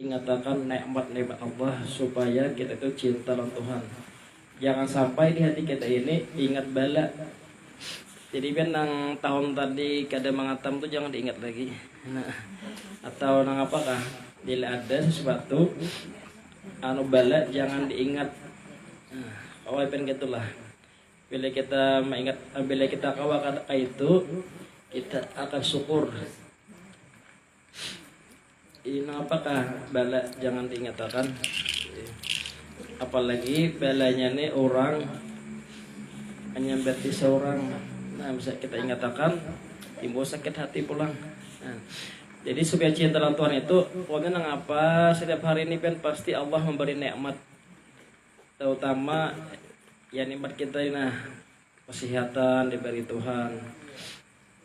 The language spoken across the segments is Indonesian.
ingatakan nikmat-nikmat Allah supaya kita itu cinta dengan Tuhan. Jangan sampai di hati kita ini ingat bala. Jadi kan nang tahun tadi kada mangatam tuh jangan diingat lagi. Nah, atau nang apakah bila ada sesuatu anu bala jangan diingat. Awal pen gitulah. Bila kita mengingat, bila kita kawakan itu, kita akan syukur. Ini apakah bala jangan diingatkan? Apalagi balanya nih orang hanya berarti seorang. Nah, bisa kita ingatkan, timbul sakit hati pulang. Nah, jadi supaya cinta dalam Tuhan itu, pokoknya nang apa setiap hari ini kan pasti Allah memberi nikmat, terutama ya nikmat kita ini, nah kesehatan diberi Tuhan.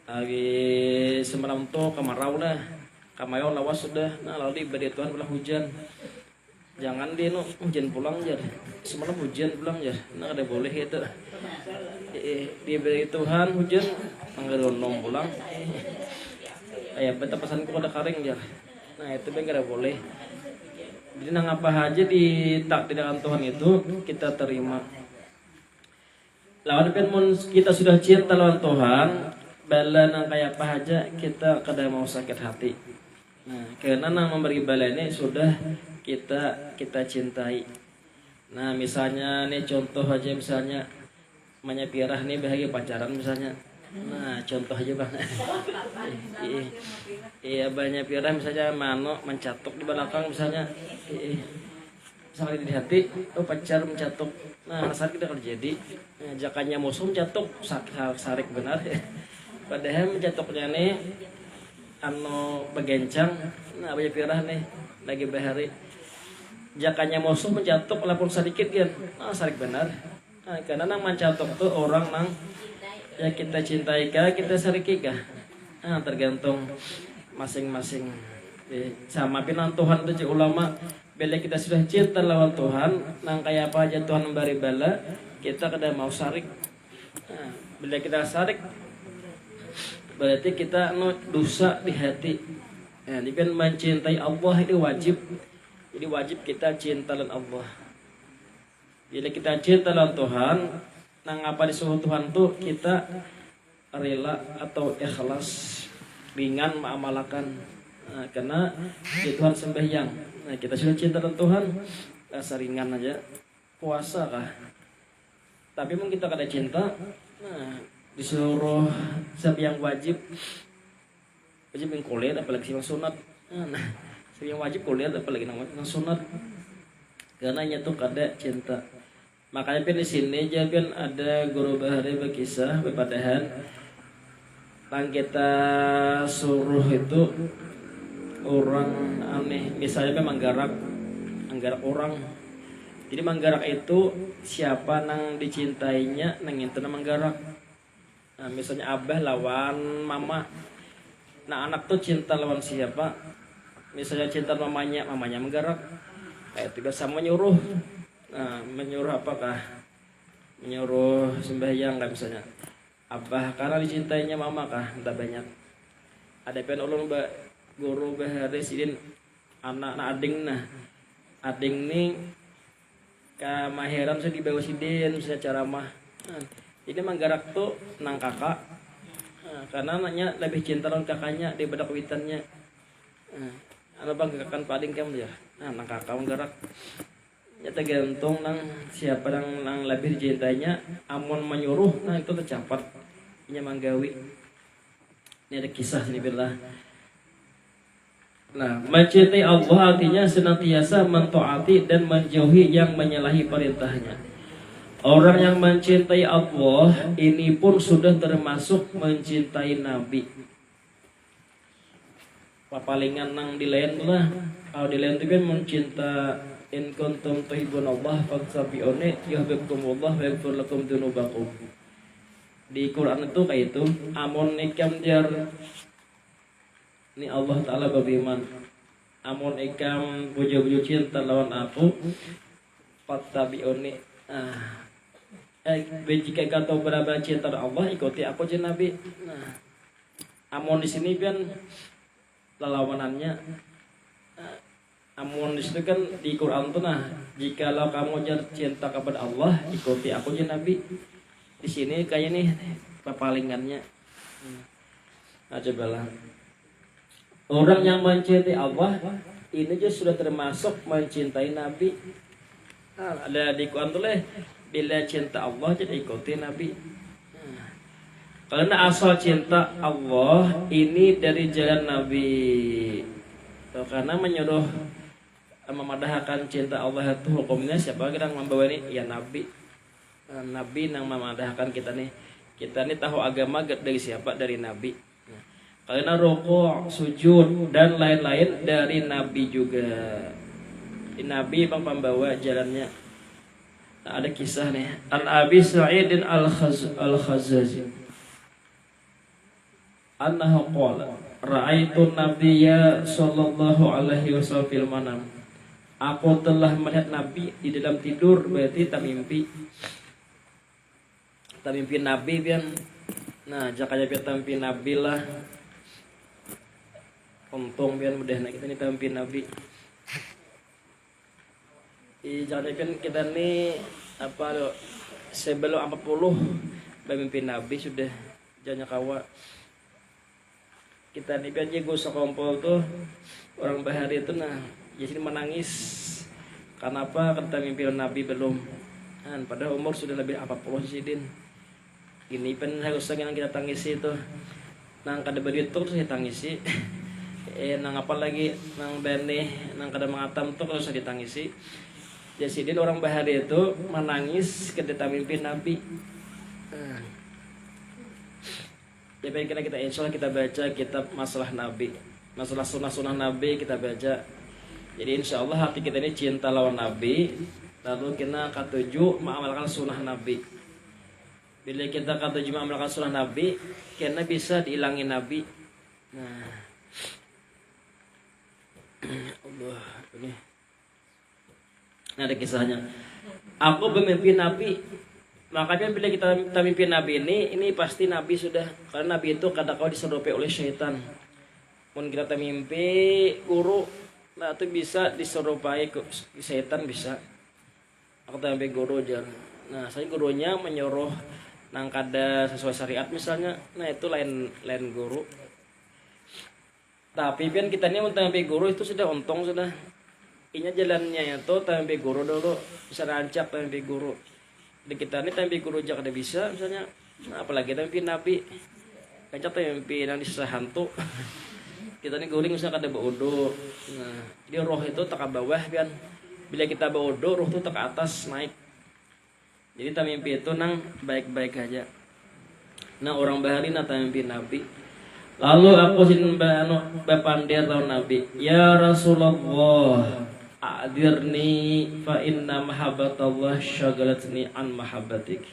Lagi semalam tuh kemarau dah, kemarau lawas sudah, nah lalu diberi Tuhan pula hujan. Jangan dia no hujan pulang jar, semalam hujan pulang jar, nah ada boleh itu. Diberi Tuhan hujan, nggak pulang. Ya beta pesanku ada kering jar, nah itu kan nggak boleh. Jadi nang apa aja ditakdirkan Tuhan itu kita terima. Lawan kan kita sudah cinta lawan Tuhan, bala nang kayak apa aja kita kada mau sakit hati. Nah, karena nang memberi bala ini sudah kita cintai. Nah, misalnya nih contoh aja misalnya Manya Pirah nih bahagia pacaran misalnya. Nah, contoh aja Bang. Iya, banyak Pirah misalnya mano mencatuk di belakang misalnya. Sampai di hati, oh pacar mencatuk. Nah, saat kita terjadi, jakannya musuh mencatuk, sarik benar. Padahal mencatuknya nih, anu begencang, nah banyak Pirah nih, lagi bahari. Jakannya musuh mencatuk, walaupun sedikit kan, nah sarik benar. Nah, karena nang mencatuk tuh orang nang ya kita cintai kah, kita sariki kah. Nah, tergantung masing-masing. Sama pinang Tuhan itu ulama. Bila kita sudah cinta lawan Tuhan, nang kayak apa aja Tuhan memberi bala, kita kada mau sarik. Nah, bila kita sarik, berarti kita dosa di hati. Nah, ini kan mencintai Allah itu wajib. Jadi wajib kita cinta dengan Allah. Bila kita cinta dengan Tuhan, nang apa disuruh Tuhan tuh kita rela atau ikhlas, ringan mengamalkan. Nah, karena di Tuhan sembahyang. Nah, kita sudah cinta dengan Tuhan, rasa ringan aja. Puasa kah? Tapi mungkin kita kada cinta, nah, disuruh siapa yang wajib yang kuliah apalagi yang sunat. Nah, siapa yang wajib kuliah apalagi yang sunat. Karena nya tuh kada cinta. Makanya di sini jangan ada guru bahari berkisah berpadahan. Yang kita suruh itu orang aneh, misalnya menggarak orang. Jadi menggarak itu siapa nang dicintainya nang itu nang menggarak. Nah, misalnya abah lawan mama. Nah, anak tuh cinta lawan siapa? Misalnya cinta mamanya menggarak. Kayak tiba sama menyuruh. Nah, menyuruh apakah? Menyuruh sembahyang kan misalnya. Abah karena dicintainya mama kah? Entah banyak. Ada pen ulun guru bahari sidin anak ading ading nih kemahiran saya dibawa sidin secara mah. Nah, ini menggarak tuh nang kakak. Nah, karena anaknya lebih cinta dengan kakaknya daripada kawitannya. Nah, anu bang kakak paling kamu ya. Nah, nang kakak menggarak. Ya tergantung nang siapa nang lebih dicintainya. Amun menyuruh, nah itu tercapat. Ini manggawi. Ini ada kisah sini billah. Nah, mencintai Allah artinya senantiasa mentaati dan menjauhi yang menyalahi perintahnya. Orang yang mencintai Allah ini pun sudah termasuk mencintai Nabi. Papalingan nang dilain lah. Kalau dilain itu kan mencinta in kuntum tuhibbunallah fattabi'uni yuhibbukumullah wa yaghfir lakum dzunubakum. Di Quran itu kayak itu, amun nikam jar ini Allah Ta'ala berfirman, amun ikam bujo-bujo cinta lawan aku fattabi'uni. Jika kau benar-benar cinta Allah, ikuti aku je Nabi. Nah, amun di sini kan lelawanannya Amun di situ kan di Quran tuh nah, jikalau kamu cinta kepada Allah, ikuti aku aja Nabi. Di sini kayak nih papalingannya. Nah, cobalah. Orang yang mencintai Allah ini juga sudah termasuk mencintai Nabi. Nah, ada di Quran tuh bila cinta Allah jadi ikuti Nabi. Karena asal cinta Allah ini dari jalan Nabi. Tuh, karena menyuruh memadahkan cinta Allah itu hukumnya siapa yang membawa ini ya Nabi. Nabi yang memadahkan kita nih tahu agama dari siapa, dari Nabi. Karena rukuk, sujud dan lain-lain dari Nabi juga. Nabi pembawa jalannya. Nah, ada kisah nih An Abi Sa'id Al-Khazazi annahu qala ra'aitu nabiyya sallallahu alaihi wasallam fil manam. Aku telah melihat Nabi di dalam tidur, berarti tak mimpi. Tak mimpi Nabi pian. Nah, jakanya pian tak mimpi Nabi lah. Untung pian mudah nak kita ni tak mimpi Nabi. Jakanya pian kita ni apa lo sebelum 40 mimpi Nabi sudah jangan kawa. Kita ni pian jago sekompol tuh orang bahari itu nah jadi menangis. Kenapa? Kata mimpi Nabi belum. Pada umur sudah lebih 40 sidin. Gini pen harusnya yang kita tangisi itu. Nang kada berit tuh saya tangisi. Nang apa lagi nang bene nang kada mengatam tuh harus ditangisi. Jadi orang bahari itu menangis ketika mimpi Nabi. Jadi kita insya Allah kita baca kitab masalah Nabi, masalah sunnah Nabi kita baca. Jadi insya Allah hati kita ini cinta lawan Nabi, lalu kita ketujuh mengamalkan sunnah Nabi. Bila kita ketujuh mengamalkan sunnah Nabi, kita bisa dihilangi Nabi. Nah, Allah ini. Nah, ada kisahnya. Aku bermimpi Nabi. Makanya bila kita mimpi Nabi ini pasti Nabi sudah. Karena Nabi itu kadang-kadang diserupai oleh syaitan. Mun kita mimpi guru, nah itu bisa diserupai ke setan bisa. Aku sampai guru aja. Nah, saya gurunya menyuruh nang kada sesuai syariat misalnya. Nah, itu lain guru. Tapi pian kita ini untuk sampai guru itu sudah untung sudah. Inya jalannya itu sampai guru dulu bisa rancak sampai guru. Di kita ini sampai guru aja kada bisa misalnya. Nah, apalagi sampai Nabi. Kancak sampai nang disah hantu. Kita ini guling misalnya kada baudo. Nah, dia roh itu tak ke bawah kan. Bila kita baudo, roh itu tak ke atas naik. Jadi tak mimpi itu nang baik-baik aja. Nah, orang bahari nak mimpi Nabi. Lalu aku sin bapandir lawan Nabi. Ya Rasulullah, a'dirni fa inna mahabbatallah syagalatni an mahabbatik.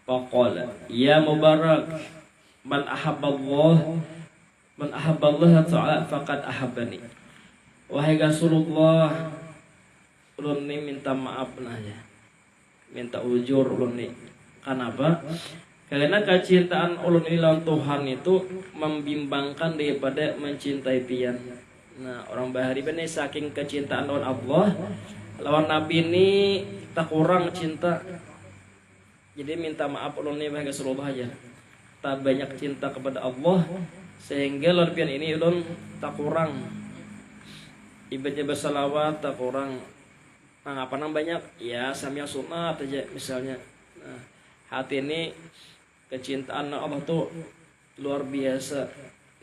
Faqala, ya Mubarak, man ahabballah ta'ala faqad ahabbani. Wahai Rasulullah, ulun ni minta maaf aja. Minta ujur ulun ni. Kenapa? Karena kecintaan ulun ini lawan Tuhan itu membimbangkan daripada mencintai pian. Nah, orang bahari ini saking kecintaan lawan Allah, lawan Nabi ini tak kurang cinta. Jadi minta maaf ulun ni wahai Rasulullah aja. Tak banyak cinta kepada Allah sehingga lawan pian ini ulun tak kurang. Ibadah bersalawat tak kurang. Nah, apa nang banyak? Ya, sambil sunat aja misalnya. Nah, hati ini kecintaan Allah tuh luar biasa.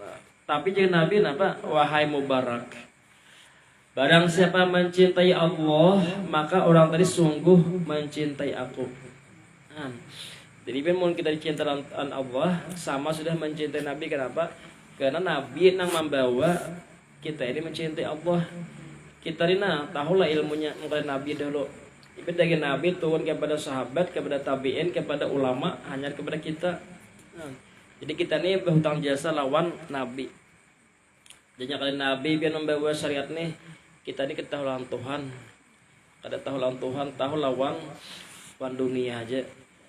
Nah, tapi jangan Nabi apa? Wahai Mubarak, barang siapa mencintai Allah, maka orang tadi sungguh mencintai aku. Nah, jadi memang kita dicintai Allah sama sudah mencintai Nabi. Kenapa? Karena Nabi yang membawa kita ini mencintai Allah. Kita ini tahulah ilmunya mengenai Nabi dulu. Itu dari Nabi turun kepada sahabat, kepada tabi'in, kepada ulama, hanya kepada kita. Nah, jadi kita ini berhutang jasa lawan Nabi. Jadi kalau Nabi biar membawa syariat nih, kita ini ketahui lawan Tuhan. Kada tahu lawan Tuhan, tahu lawan dunia aja.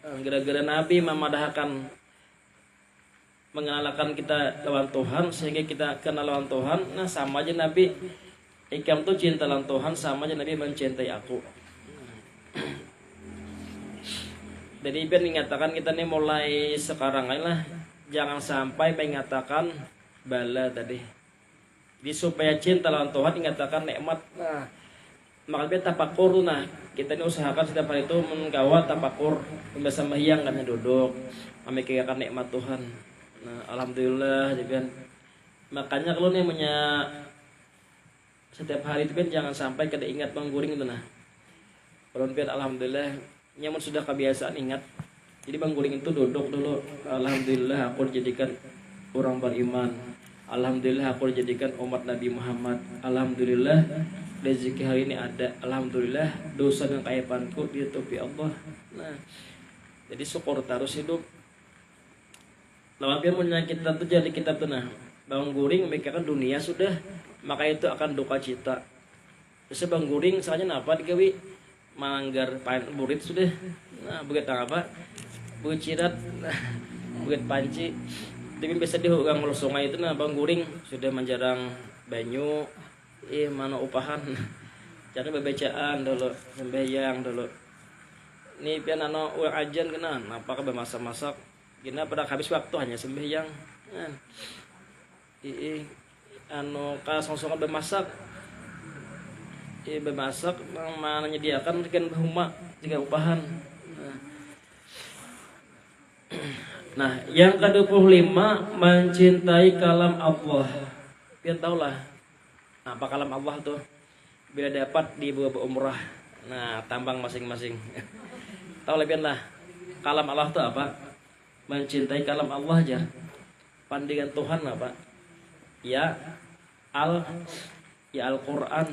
Gara-gara Nabi memadahkan mengenalkan kita lawan Tuhan sehingga kita kenal lawan Tuhan. Nah, sama aja Nabi Ikam tuh cinta lan Tuhan sama aja Nabi mencintai aku. Jadi biar mengatakan kita nih mulai sekarang lah jangan sampai mengatakan bala tadi. Jadi supaya cinta lawan Tuhan mengatakan nikmat. Nah, maka biar tapakur nah kita ini usahakan setiap hari itu menggawat tapakur, membaca sembahyang kan duduk, memikirkan nikmat Tuhan. Nah, alhamdulillah jadi makanya kalau nih punya setiap hari itu kan jangan sampai kada ingat bangguring itu nah. Kalau biar alhamdulillah nyaman sudah kebiasaan ingat. Jadi bangguring itu duduk dulu. Alhamdulillah aku dijadikan orang beriman. Alhamdulillah aku dijadikan umat Nabi Muhammad. Alhamdulillah rezeki hari ini ada. Alhamdulillah dosa dan keaibanku ditutupi Allah. Nah, jadi syukur terus hidup. Lawan biar punya kita tuh jadi kita tuh nah. Bangguring memikirkan dunia sudah, maka itu akan duka cita. Terus bangguring soalnya apa digawi manggar burit sudah. Nah, begitu apa? Begitu cirat, begitu panci. Tapi biasa di hukang sungai itu nah bangguring sudah menjarang banyu, mana upahan. Jangan bebecaan dulu, sembahyang dulu. Ini pian ano uang ajan kena, apakah bermasak-masak? Kena pada habis waktu hanya sembahyang. Nah, ano kasong-songan bermasak. Bermasak mana menyediakan kan rumah jika upahan. Nah, yang ke-25 mencintai kalam Allah. Biar tahulah apa kalam Allah tuh. Bila dapat dibawa umrah. Nah, tambang masing-masing. Tahu lebih lah. Kalam Allah tuh apa? Mencintai kalam Allah aja. Pandangan Tuhan apa? Ya Al-Qur'an.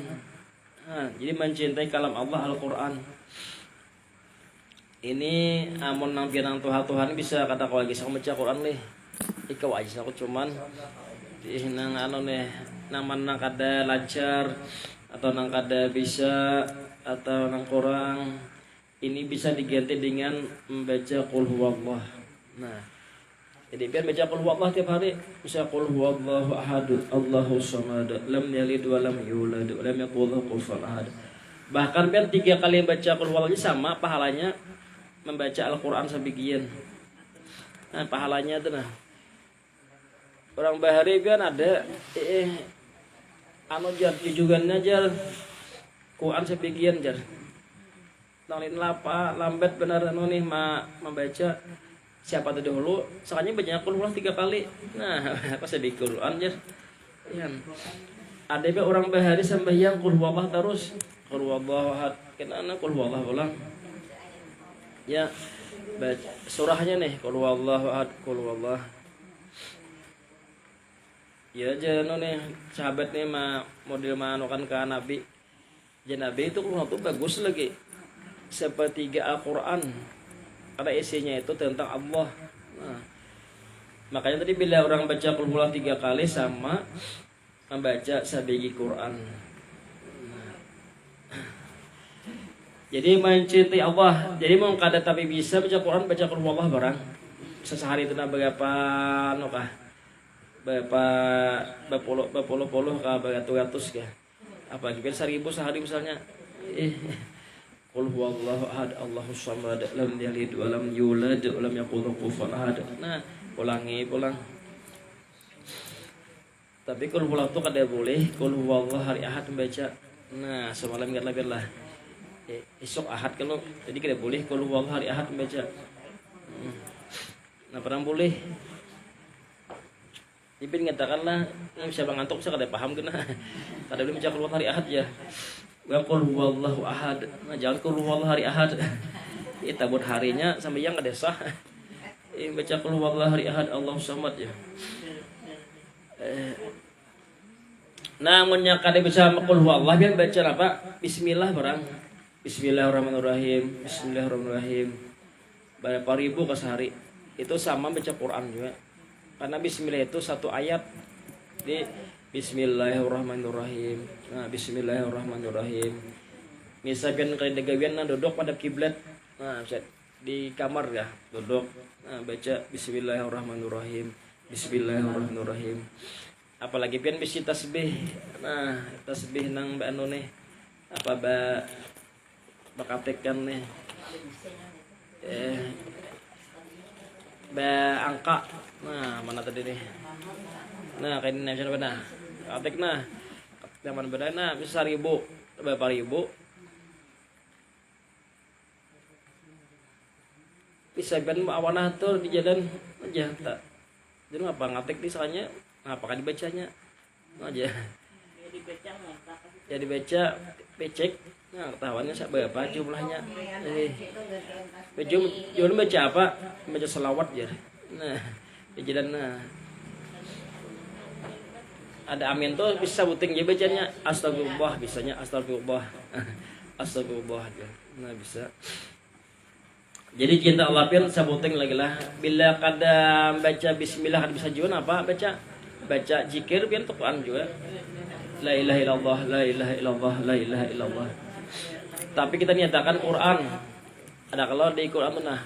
Nah, jadi mencintai kalam Allah Al-Qur'an. Ini amun nang pianang Tuhan bisa kata kau lagi sama baca Quran nih. Ikaw aja aku cuman nang anu nih nang kada lancar atau nang kada bisa atau nang kurang ini bisa diganti dengan membaca qul huwallah. Nah, jadi biar baca qul huwallah tiap hari bisa qul huwallahu ahad Allahu samad lam yalid wa lam yulad wa lam yakul lahu kufuwan ahad. Bahkan biar 3 kali baca qul huwallah sama pahalanya membaca Al-Quran sebagian. Nah, pahalanya itu nah. Orang bahari kan ada anu jar jujugannya jar Quran sebagian jar. Nangin lapa lambat benar anu nih membaca siapa tuh dahulu soalnya banyak Quran 3 kali. Nah, apa sedih Quran jar. Yan. Ada orang bahari sembahyang qul huwallah terus. Qul huwallahu ahad. Kenapa qul huwallahu ulang? Ya, baca surahnya nih qul huwallahu ahad qul huwallah. Ya jangan nih sahabat nih model manukan ke Nabi. Ya Nabi itu Quran itu bagus lagi. Sepertiga Al-Qur'an. Karena isinya itu tentang Allah. Nah, makanya tadi bila orang baca qul huwallah 3 kali sama membaca sebiji Quran. Jadi mencintai Allah. Jadi mau kada tapi bisa baca Quran, baca qul huwallah barang. Sehari itu berapa anu kah? Berpuluh-puluh kah beratus kah? Apa gitu 1000 sehari misalnya. Qul huwallahu ahad Allahus samad lam yalid wa lam yulad wa lam yakul lahu kufuwan ahad. Nah, pulang. Tapi qul huwallah itu kada boleh qul huwallahu hari Ahad membaca. Nah, semalam ingat lagi lah. Esok Ahad kalau jadi tidak boleh qul huwallahu hari Ahad membaca. Nah, pernah boleh. Ibn ngatakanlah bisa ngantuk bisa kada paham kena. Kada boleh baca qul huwallahu hari Ahad ya. Wa qul huwallahu ahad. Nah, jangan qul huwallahu hari Ahad. Kita buat harinya sampai yang kada sah. Baca qul huwallahu hari Ahad Allahus samad ya. Namun yang kada bisa qul huwallah biar baca apa? Bismillah barang. Bismillahirrahmanirrahim. Bismillahirrahmanirrahim. Berapa ribu ke sehari. Itu sama baca Quran juga. Karena bismillah itu 1 ayat. Di Bismillahirrahmanirrahim. Nah, Bismillahirrahmanirrahim. Misalkan kalian degawian duduk pada kiblat. Nah, di kamar ya, duduk. Nah, baca Bismillahirrahmanirrahim. Bismillahirrahmanirrahim. apalagi pian bisi tasbih. Nah tasbih nang mbak anu nih apa bakatekan nih angka. Nah mana tadi nih, nah kayak ini nasional benar katek. Nah zaman beda nah bisa 1.000 berapa ribu bisa kan awanah tuh di jalan aja tak jadi apa ngatek di soalnya apakah dibacanya aja ya dibaca becek. Nah ketahuannya berapa jumlahnya jualan baca apa baca selawat ya. Nah di jalan nah ada amin tuh bisa buting jadi bacanya astagfirullah bisanya astagfirullah astagfirullah ya. Nah bisa jadi cinta Allah pun sabuting lagi lah bila kada baca bismillah kada bisa jual apa baca zikir pian Quran juga la ilaha illallah la ilaha illallah la ilaha illallah. Tapi kita nyatakan Quran ada kalau di Quran nah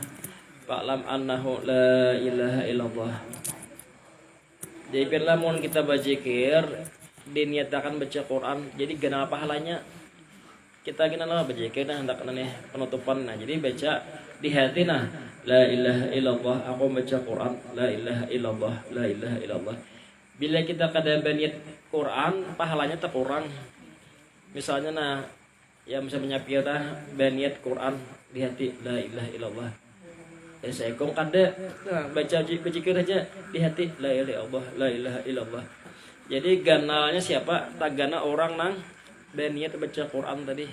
fa'lam annahu la ilaha illallah. Jadi pian lamun kita baca zikir dinyatakan baca Quran jadi gana pahalanya kita gina lah baca zikir nah hendak nih penutupan. Nah jadi baca di hati nah la ilaha illallah aku baca Quran la ilaha illallah la ilaha illallah. Bila kita kada baniat Quran pahalanya terkurang. Misalnya nah yang bisa menyapir dah baniat Quran di hati la ilaha illallah ya seekong kada nah baca zikir aja di hati la ilaha illallah la ilaha illallah. Jadi ganalnya siapa tak gana orang nang baniat baca Quran tadi.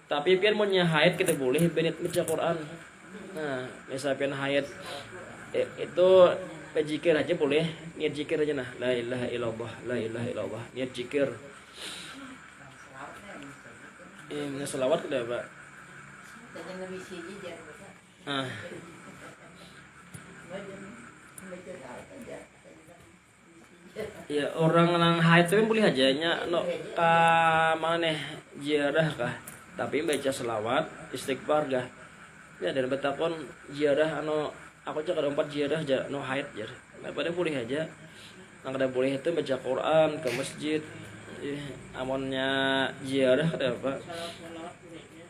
Tapi pian mau haid kita boleh baniat baca Quran. Nah misal pian haid itu zikir aja boleh niat zikir aja nah la ilaha illallah la ilaha illallah niat zikir. Ini selawat udah Pak. Ah. Ya orang nang haid tapi boleh aja nya no ka mana ziarah kah. Tapi baca selawat istighfar gah. Ya dan betakon ziarah anu aku aja kada 4 ziarah aja no haid jar. Nah pada boleh aja. Nang kada boleh itu baca Quran ke masjid. Amonnya ziarah kada apa.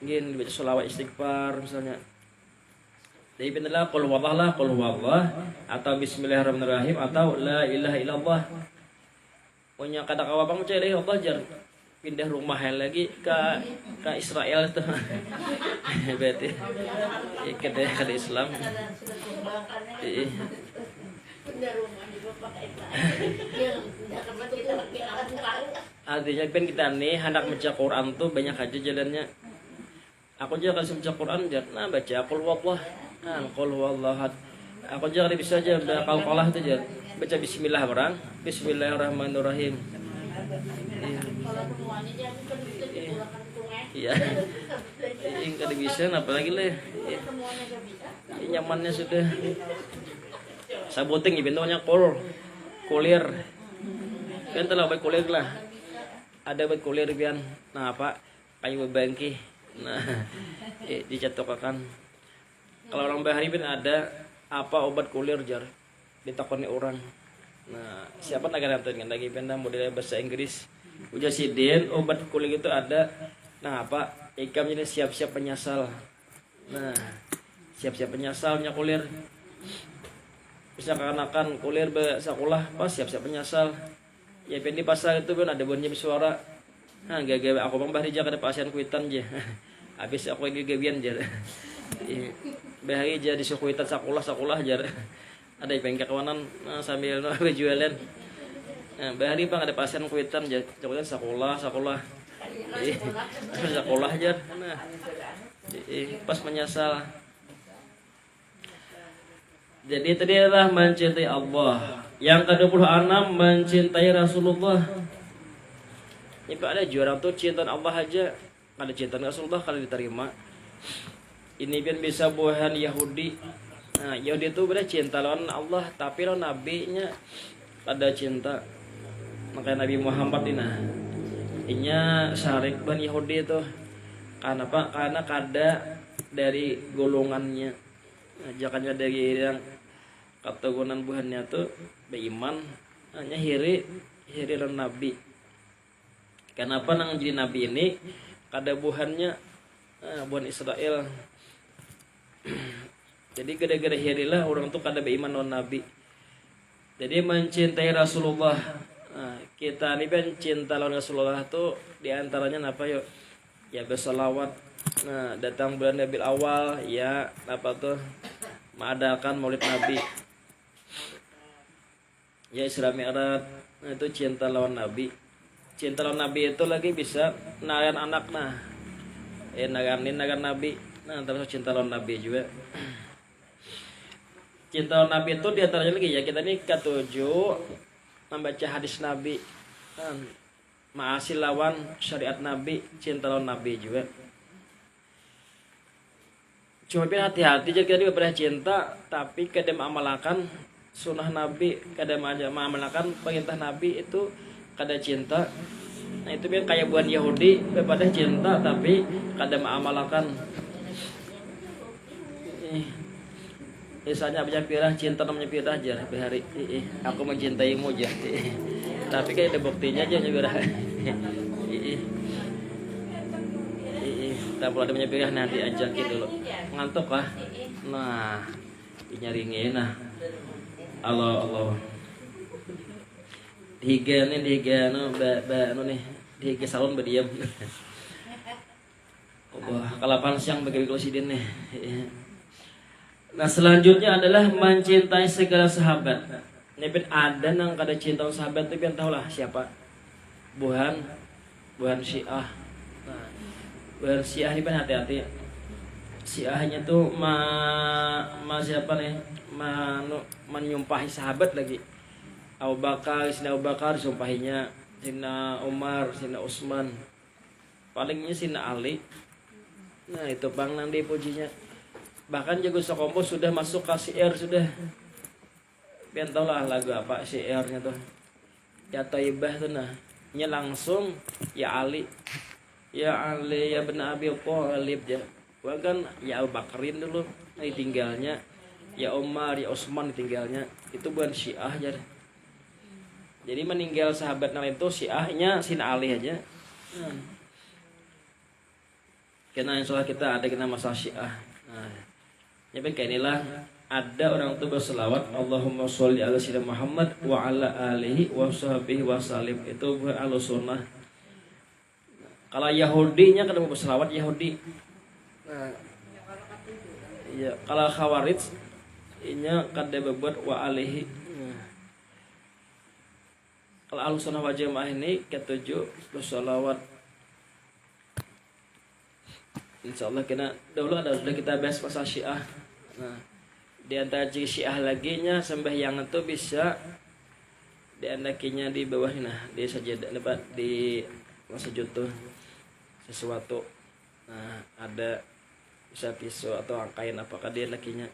Gin baca selawat istighfar misalnya. Jadi pindah qul huwallah atau bismillahirrahmanirrahim atau la ilaha illallah. Punya kata kawabang cai deh Allah jar. Pindah rumah lagi ke Israel itu. Berarti ke Islam. Artinya kan kita nih hendak baca Quran tuh banyak aja jalannya. Aku juga kalau baca Quran nah baca qul huwallah. Nah qul huwallah. Aku juga bisa aja qalqalah itu aja. Baca bismillah barang. Bismillahirrahmanirrahim. Iya. Ini kada bisa apalagi leh. Nyamannya sudah. Sabuting bentuknya kulir. Kan telah baik kulir lah. Ada baik kulir pian. Nah apa? Kayu bangki. Nah, dicatokakan. Kalau orang bahari pun ada apa obat kulir jar ditakoni orang. Nah, siapa nak nonton kan lagi pindah model bahasa Inggris. Ujar sidin obat kulir itu ada. Nah, apa? Ikam ini siap-siap penyasal. Nah, siap-siap penyasalnya kulir. Bisa kanakan kulir sekolah pas siap-siap penyasal. Ya di pasar itu kan ada bunyi suara. Nah, gawe aku bang bahari jaga ada pasien kuitan je. Habis aku lagi gawian je. Bahari jadi kuitan sekolah jar. Ada bengkel kawanan nah, sambil jualan. Nah, bahari bang ada pasien kuitan je. Kuitan sekolah. Sekolah jar. Nah, pas menyasal. Jadi tadi adalah mencintai Allah. Yang ke-26 mencintai Rasulullah. Ini Pak ada juara tuh cinta Allah aja. Ada cinta Rasulullah kalau diterima. Ini kan bisa buahan Yahudi. Nah, Yahudi itu benar cinta lawan Allah, tapi lawan nabinya ada cinta. Makanya Nabi Muhammad ini syarik ban Yahudi itu. Karena apa? Karena kada dari golongannya. Nah, jangan dari yang keturunan buahnya tuh beriman hanya hiri hiriran nabi. Kenapa nang jadi nabi ini kada buhannya buhan Israel. Jadi gara-gara hirilah orang tuh kada beriman non nabi. Jadi mencintai Rasulullah. Kita ini kan cinta lawan Rasulullah tuh diantaranya apa yuk? Ya bersalawat. Datang bulan Rabiul Awal ya apa tuh? Mengadakan Maulid Nabi. Ya Isra Mi'raj. Itu cinta lawan Nabi. Cinta lawan Nabi itu lagi bisa nagan anak naganin Nabi. Termasuk cinta lawan Nabi juga. Cinta lawan Nabi itu diantaranya lagi ya kita ini ketujuh membaca hadis Nabi. Ma'asil lawan syariat Nabi, cinta lawan Nabi juga. Cuma hati-hati jadi kita daripada cinta tapi kadang mengamalkan sunnah Nabi, kadang mengamalkan perintah Nabi itu kada cinta. Nah itu biar kayak buat Yahudi daripada cinta tapi kadang mengamalkan. Misalnya abang pirah cinta namanya pirah aja hari aku mencintaimu aja. Tapi kayak ada buktinya aja pirah. Tak boleh namanya pirah nanti ajakin dulu. Ngantuk lah. Nah, nyaringin nah. Allah. Dihiga no nih. Dihiga salon berdiam. Allah, kalapan siang bagi klosidin nih. Nah selanjutnya adalah mencintai segala sahabat. Ini ada nang kada cinta sahabat itu biar tahulah siapa. Buhan Syiah. Nah, buhan Syiah ini kan hati-hati. Syiahnya tuh siapa nih? Menyumpahi sahabat lagi. Abu Bakar disumpahinya, Sina Umar, Sina Utsman. Palingnya Sina Ali. Nah itu bang nang dipujinya. Bahkan Jago Sokompo sudah masuk ke syair sudah. Biar tau lah lagu apa syairnya tuh. Ya Thaibah tuh nah. Nya langsung ya Ali. Ya Ali ya bin Abi Thalib ya. Bahkan ya Abu Bakarin dulu ditinggalnya. Ya Umar ya Utsman ditinggalnya. Itu bukan Syiah aja. Jadi meninggal sahabat nang itu Syiahnya Sina Ali aja. Karena insya Allah kita ada kena masalah Syiah. Nah, ya kayak inilah ada orang tuh berselawat Allahumma sholli ala sayyidina Muhammad wa ala alihi wa sahbihi wa salim. Itu bukan Ahlussunnah. Kalau Yahudinya kan mau berselawat Yahudi. Nah, iya, kalau Khawarij inya kada berbuat wa alihi. Kalau Ahlussunnah wal Jamaah ini ketujuh berselawat. Insyaallah dahulu sudah kita bahas pasal Syiah. Nah, di antara ciri Syiah lagi nya sembahyang itu bisa diandakinya di bawah nah, di sajadah di sujud tuh sesuatu. Nah, ada bisa pisau atau kain apakah dia lakinya.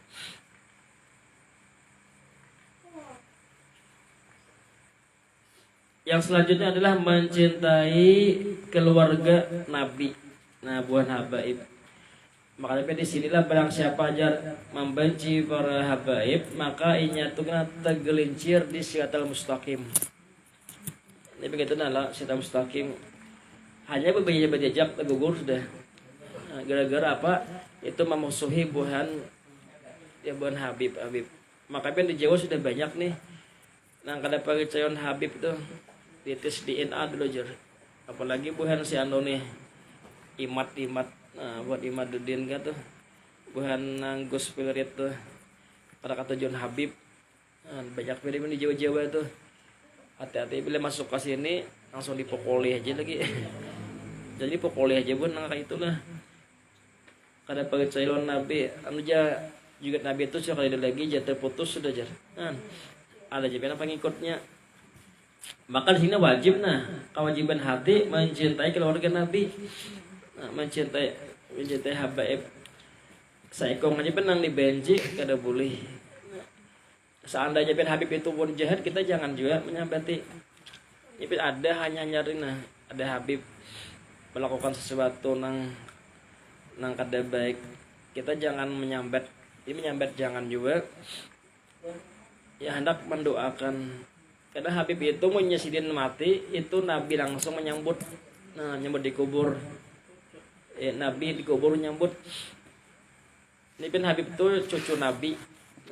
Yang selanjutnya adalah mencintai keluarga Nabi. Nah, buan habaib. Makanya di sinilah barang siapa aja membenci para habaib, maka inya tuh tergelincir di siratal mustaqim. Ini begitu lah siratal mustaqim. Hanya berjejak gugur sudah. Nah, gara-gara apa? Itu memusuhi buhan Habib. Makanya di Jawa sudah banyak nih. Nah, kada percayaan Habib itu dites DNA dulu jer. Apalagi buhan si anu nih. Imat nah, buat Imaduddin kan tuh bukan Gus Pirit tuh pada kata John Habib. Nah, banyak film di Jawa-Jawa tuh hati-hati bila masuk ke sini langsung dipukuli aja lagi. Jadi pukuli aja pun kayak itulah kada percayaan Nabi anu juga Nabi itu sekali lagi jatuh putus sudah jar. Nah, ada juga pengikutnya. Maka di sini wajib kewajiban hati mencintai keluarga Nabi. Nah, mencintai habaib. Saikong aja penang dibenci kada boleh. Seandainya Ben Habib itu pun jahat, kita jangan juga menyambati. Ini ada hanya nyari ada Habib melakukan sesuatu nang kada baik. Kita jangan menyambat. Ini menyambat jangan juga. Ya hendak mendoakan Karena Habib itu punya sidin mati itu Nabi langsung menyambut. Nah, nyambut di kubur. Nabi di kubur nyambut. Ini kan Habib itu cucu Nabi.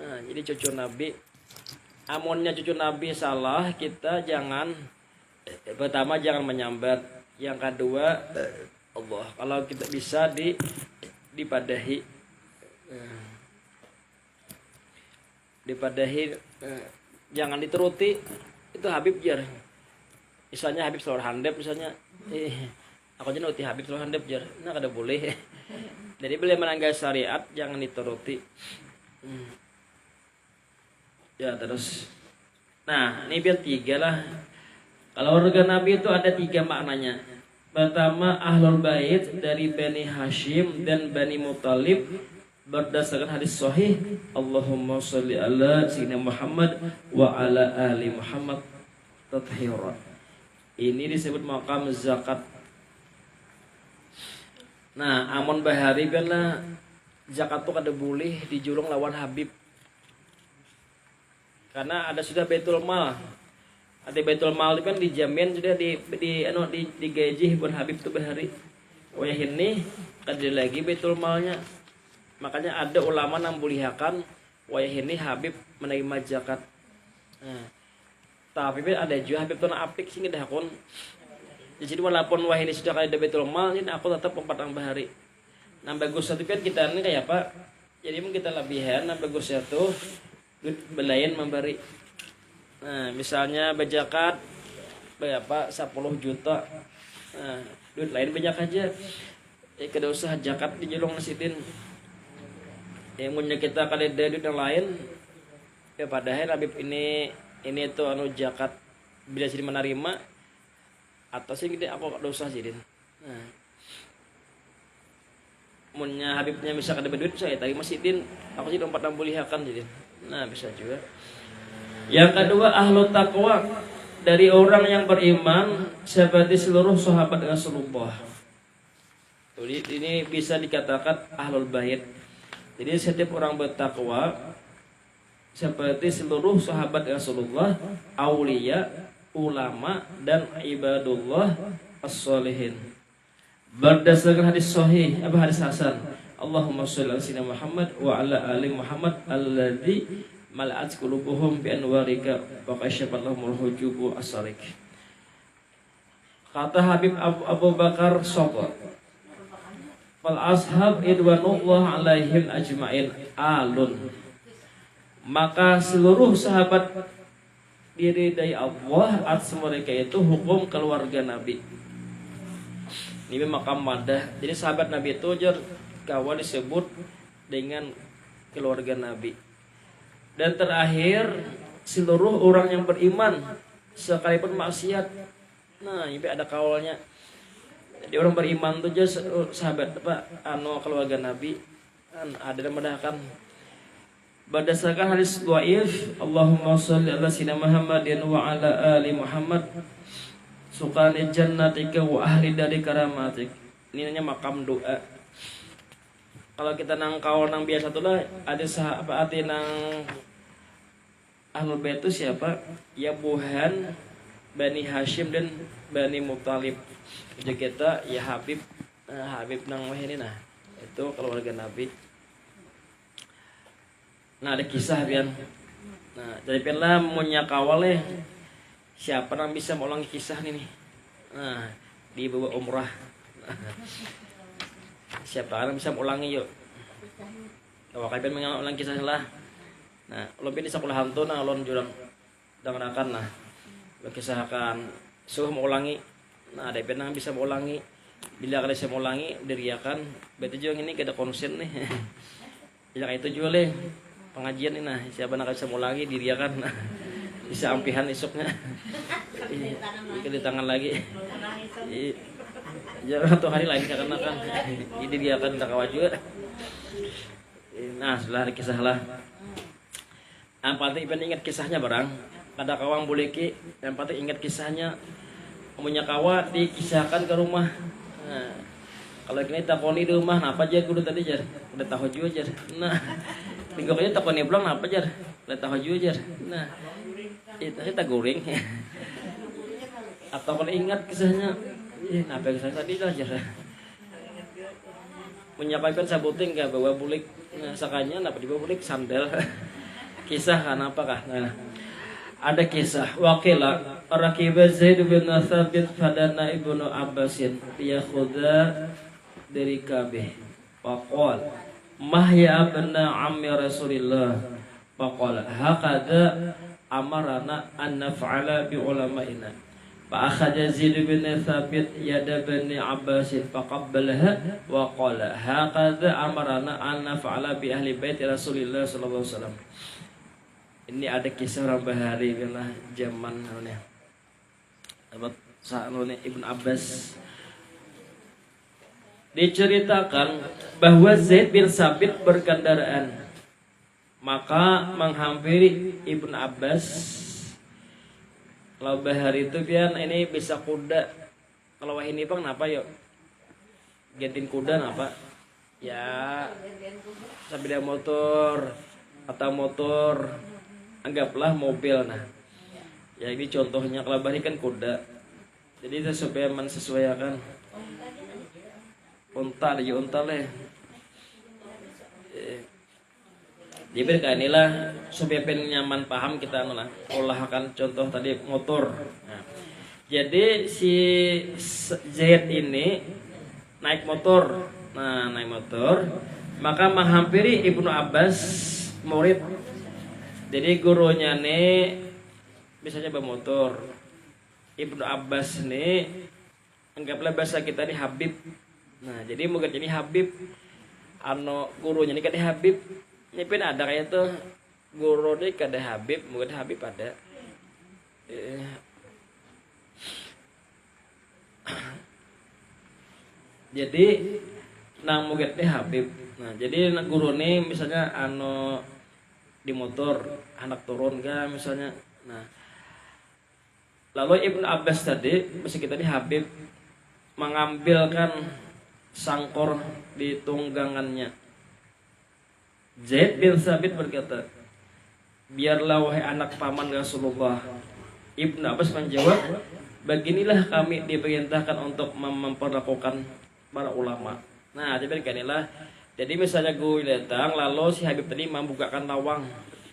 Nah, jadi cucu Nabi. Amunnya cucu Nabi salah, kita jangan pertama jangan menyambat. Yang kedua, Allah kalau kita bisa dipadahi. Dipadahi, jangan dituruti. Itu Habib jar. Misalnya Habib Salur Handep misalnya. Aku aja nuruti Habib Salur Handep jar. Nah, kada boleh. Jadi beliau melanggar syariat jangan dituruti. Ya terus. Nah ini biar 3 lah. Kalau warga Nabi itu ada 3 maknanya. Pertama Ahlul Bait dari Bani Hashim dan Bani Muthalib berdasarkan hadis sahih. Allahumma sholli ala sayyidina Muhammad wa ala ali Muhammad tathiran. Ini disebut makam zakat. Nah, amun bahari bela zakat tuh kada boleh dijulung lawan Habib. Karena ada sudah Baitul Mal. Ada Baitul Mal itu kan dijamin sudah digaji buat Habib tuh bahari. Wayah ini kada lagi Baitul Malnya. Makanya ada ulama yang membolehkan wayah ini Habib menerima zakat. Nah, tapi ada juga Habib tuh apik sih ngedah kon. Jadi walaupun wah ini sudah ada Baitul Mal, ini aku tetap mempertang bahari. Nah bagus satu kan kita ini kayak apa? Jadi kita lebihan, nah bagusnya tuh belayan memberi. Nah misalnya bajakat berapa 10 juta. Nah duit lain banyak aja. Kada usah zakat dijulung nasitin. Yang punya kita kada ada duit yang lain. Ya padahal Habib ini tuh anu zakat bila sih menerima atau sih gede aku dosa sih din. Nah, munnya Habibnya bisa kada berduit saya tadi masih din aku sih tempat membolehkan jadi. Nah bisa juga. Yang kedua ahlu taqwa dari orang yang beriman seperti seluruh sahabat Rasulullah. Jadi ini bisa dikatakan ahlul bait. Jadi setiap orang bertakwa seperti seluruh sahabat Rasulullah, aulia, ulama dan ibadullah as-solihin. Berdasarkan hadis sahih, hadis hasan. Allahumma sholli ala sayyidina Muhammad wa ala ali Muhammad alladzi mala'at qulubuhum bi anwarika wa kasyafa lahumul hujubu as-salik. Kata Habib Abu Bakar Soqor, fal ashab idwanullah alaihim ajmain alun. Maka seluruh sahabat diridai Allah atas mereka itu hukum keluarga Nabi. Ini makam madah. Jadi sahabat Nabi itu kawan disebut dengan keluarga Nabi. Dan terakhir seluruh orang yang beriman sekalipun maksiat. Nah, ini ada kawalnya. Jadi orang beriman itu sahabat keluarga Nabi ada yang mendahkan. Berdasarkan hadis dhaif, Allahumma sholli ala sayyidina Muhammadin wa ala ali Muhammad sukani jannatika wa ahli dari karamatik. Ini namanya makam doa. Kalau kita nangkau nang biasa tuh lah ada sahabat nang ahlul bait itu siapa? Ya Buhan, Bani Hashim dan Bani Muthalib. Jadi kita ya Habib, Habib nang ini nah itu keluarga Nabi. Nah ada kisah pian. Nah dari pian lah punya kawal siapa yang bisa mengulangi kisah ini nih. Nah di bawa umrah. Siapa yang bisa mengulangi yuk. Kalau kalian mengulang kisah lah. Nah lebih di sekolah hantu nah lon jurang dangakan nah. Berkisahkan suruh mengulangi. Nah ada pian yang bisa mengulangi. Bila kalian bisa mengulangi diriakan. Berarti juga ini ada konsen nih. Bila itu juga leh. Pengajian ini nah siapa nak bisa mengulangi diri kan nah, bisa ampihan esoknya di tangan lagi jangan satu hari lagi karena kan jadi dia akan tak kawat juga. Nah setelah kisah lah yang penting ingat kisahnya barang ada kawang boleh ki yang penting ingat kisahnya punya kawat dikisahkan ke rumah. Nah, kalau kini takoni di rumah apa aja kudu tadi jar udah tahu juga jar. Nah minggu kayaknya takoni pulang apa jar udah tahu juga jar. Nah Itu kita goreng. Atau kalau ingat kisahnya, apa yang saya tadi aja. Menyampaikan sabuting ke bawa bulik, nah, sakanya apa dibawa bulik sandal. Kisah kan apakah? Nah, ada kisah wakila rakiba Zaid bin Thabit fadana ibnu Abbasin yakhudha dari kabeh faqal mahya abna ammi Rasulillah faqala hakada amarana an naf'ala bi ulama'ina fa akhadha Zaid bin Thabit yada bani Abbasin faqabbalaha wa qala hakada amarana an naf'ala bi ahli bait Rasulillah sallallahu alaihi wasallam. Ini ada kisah orang bahari karena zaman saat Ibn Abbas diceritakan bahwa Zaid bin Sabit berkendaraan maka menghampiri Ibn Abbas. Kalau bahari itu pian ini bisa kuda. Kalau wah ini bang kenapa yuk gantiin kuda apa ya sepeda motor atau motor, anggaplah mobil. Nah ya ini contohnya, kalau bahari kan kuda, jadi itu supaya mensesuaikan unta aja unta leh. Jadi kan inilah supaya nyaman paham kita lah olahkan contoh tadi motor. Nah, jadi si Zaid ini naik motor. Nah naik motor maka menghampiri Ibnu Abbas murid. Jadi gurunya nih misalnya bermotor, Ibnu Abbas nih anggaplah bahasa kita nih Habib. Nah jadi mungkin ini Habib gurunya nih kan Habib. Ini pun ada kayak tuh guru nih kada Habib, mungkin Habib ada. Jadi nang mungkin Habib. Nah jadi guru nih misalnya di motor anak turun kan misalnya. Nah lalu Ibnu Abbas tadi masih kita di Habib mengambilkan sangkor di tunggangannya. Zaid bin Thabit berkata, biarlah wahai anak paman Rasulullah. Ibnu Abbas menjawab, beginilah kami diperintahkan untuk memperlakukan para ulama. Nah diberikanlah. Jadi misalnya gue datang lalu si Habib tadi membukakan lawang.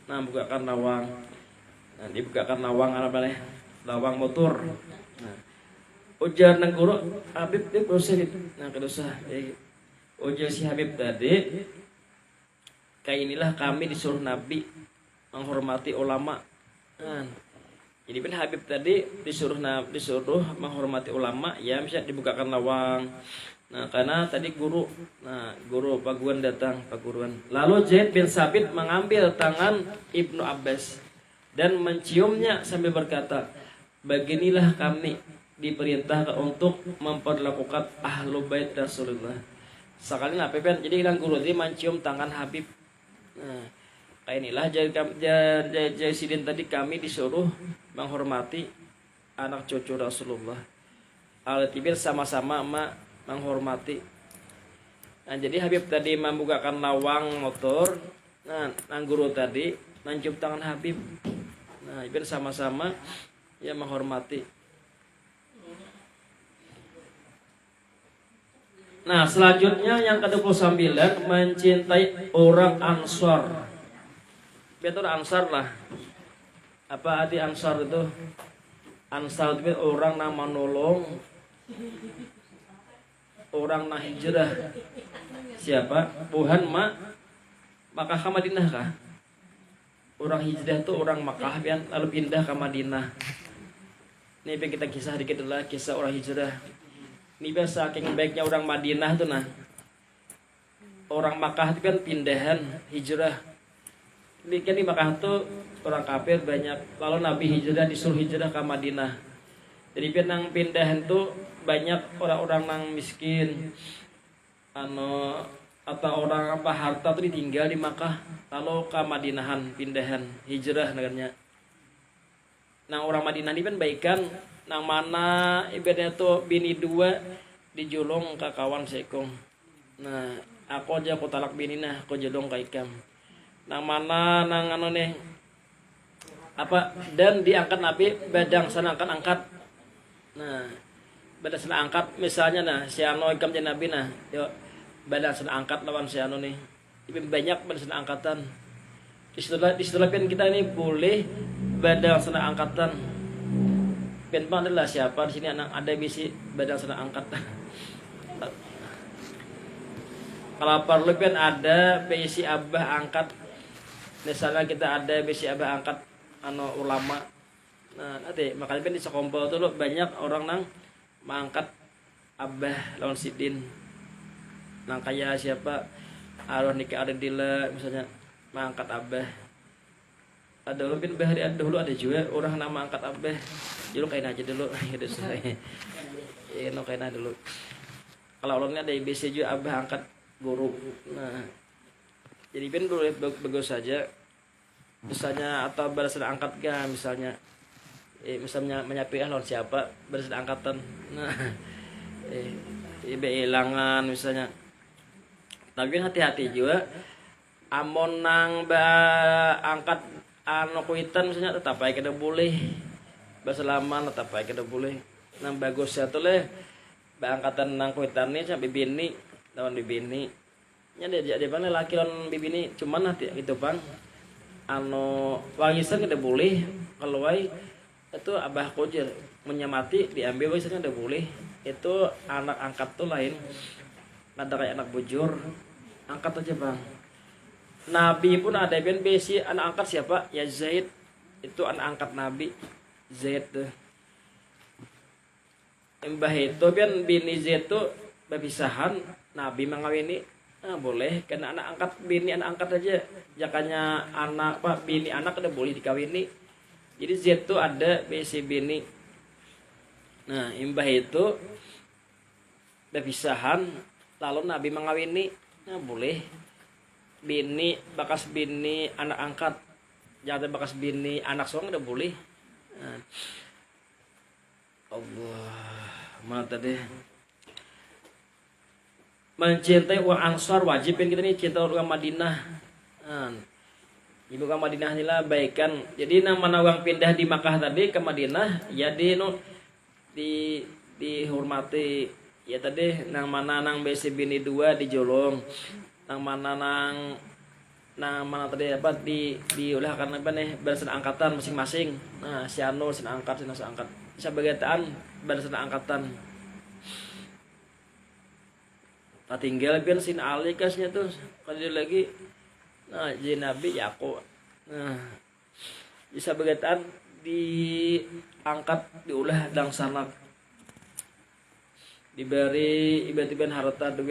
Nah bukakan lawang. Nah dibukakan lawang apa nih? Lawang motor. Nah ujar nang guru Habib dia dosa gitu. Nah kedosa. Ujar si Habib tadi, kayak inilah kami disuruh Nabi menghormati ulama. Nah, jadi bin Habib tadi disuruh menghormati ulama, ya bisa dibukakan lawang. Nah, karena tadi guru paguan datang, paguruan. Lalu Zaid bin Sabit mengambil tangan Ibnu Abbas dan menciumnya sambil berkata, beginilah kami diperintahkan untuk memperlakukan ahlu bait Rasulullah. Sekali apa kan? Jadi guru tadi mencium tangan Habib. Nah, kayak inilah jadi sidin tadi kami disuruh menghormati anak cucu Rasulullah. Al-Tibir sama-sama menghormati. Nah, jadi Habib tadi membukakan lawang motor. Nah, nang guru tadi mencium tangan Habib. Nah, Ibn sama-sama ya menghormati. Nah selanjutnya yang ke-29 mencintai orang Ansar. Betul Ansar lah. Apa arti Ansar itu? Ansar itu orang yang menolong, orang yang hijrah. Siapa? Buhan Makkah ke Madinah kah? Orang hijrah itu orang Makkah lalu pindah ke Madinah. Ini kita kisah dikit adalah kisah orang hijrah. Ini biasa saking baiknya orang Madinah tuh nah. Orang Makkah itu kan pindahan hijrah. Bikin di Makkah tuh orang kafir banyak. Lalu Nabi hijrah disuruh hijrah ke Madinah. Jadi nang pindahan tuh banyak orang-orang yang miskin. Atau orang harta tuh ditinggal di Makkah. Lalu ke Madinahan pindahan hijrah negaranya. Nah orang Madinah ini kan baikan. Nang mana ibaratnya tuh bini dua dijulung ke kawan sekong. Nah aku aja aku talak bini nah aku jolong ke ikam. Nang mana nang apa dan diangkat Nabi badang sanangkan angkat. Nah, badang sana angkat misalnya nah si anu ikam jadi Nabi nah, yuk badang sana angkat lawan si anu nih. Lebih banyak badang sana angkatan. Istilah kita ini boleh badang sana angkatan. Pian adalah siapa di sini anak ada bisi badang sana angkat. Kalau perlu pian ada bisi abah angkat. Misalnya kita ada bisi abah angkat anu ulama. Nah, nanti makanya kan di sekompol tuh banyak orang nang mengangkat abah lawan sidin. Nang kayak siapa arwah nikah ada dila misalnya mengangkat abah. Ada lebih bahari ada dulu ada juga orang nama angkat abah. Dulu kain aja dulu gitu saya. No kain aja dulu. Kalau orangnya ada IBC juga abah angkat guru. Nah, jadi kan boleh bagus saja. Misalnya atau balasan angkat ga misalnya misalnya menyapi lawan siapa balasan angkatan. Nah, ilangan misalnya. Tapi kan hati-hati juga. Amon nang angkat anu kuitan misalnya tetap aja kada boleh. Baselaman tetap aja kada boleh. Nang bagus ya tuh leh. Angkatan nang kuitan nih sampai bini lawan bibini. Nya dia mana laki lawan bibini cuman hati gitu bang. Anu wangisan kada boleh kalau wai itu abah kojir menyamati diambil wangisan kada boleh itu anak angkat tuh lain ada kayak anak bujur angkat aja bang. Nabi pun ada ben besi anak angkat siapa ya Zaid itu anak angkat Nabi Zaid tuh mbah itu kan bini Zaid tuh berpisahan Nabi mengawini. Nah, boleh karena anak angkat bini anak angkat aja jakanya anak pak bini anak udah boleh dikawini. Jadi Z itu ada besi bini. Nah imbah itu berpisahan lalu Nabi mengawini. Nah boleh bini bakas bini anak angkat jangan bakas bini anak suang udah boleh. Nah, Allah mana tadi mencintai orang Ansar wajib kan kita nih cinta orang Madinah. Ibu ke Madinah inilah baikan. Jadi nama orang pindah di Makkah tadi ke Madinah ya dihormati. Ya tadi nang mana nang besi bini dua dijolong. Nang mana mana tadi apa ulah karena apa nih barisan angkatan masing-masing. Nah si anu sin angkat sin angkat. Sabagian barisan angkatan. Tak tinggal biar sin Ali kasnya tuh kalau lagi nah jadi Nabi Yakub. Nah bisa begitu diangkat diulah dang sanak diberi ibadah harta